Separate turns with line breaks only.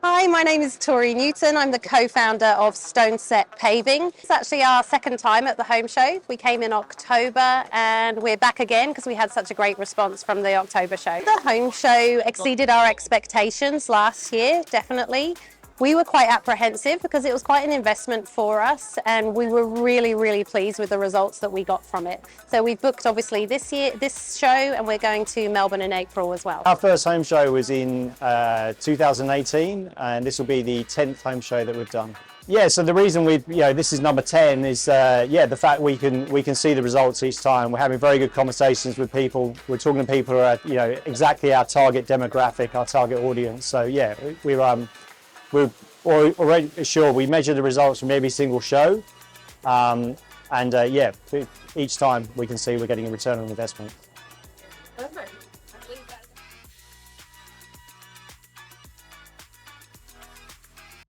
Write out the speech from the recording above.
Hi, my name is Tori Newton. I'm the co-founder of Stone Set Paving. It's actually our second time at the home show. We came in October and we're back again because we had such a great response from the October show. The home show exceeded our expectations last year, definitely. We were quite apprehensive because it was quite an investment for us, and we were really pleased with the results that we got from it. So we've booked obviously this show, and we're going to Melbourne in April as well.
Our first home show was in 2018, and this will be the 10th home show that we've done. Yeah, so the reason this is number 10 is, the fact we can see the results each time. We're having very good conversations with people. We're talking to people who are, exactly our target demographic, our target audience. So yeah, we're already sure we measure the results from every single show, each time we can see we're getting a return on investment.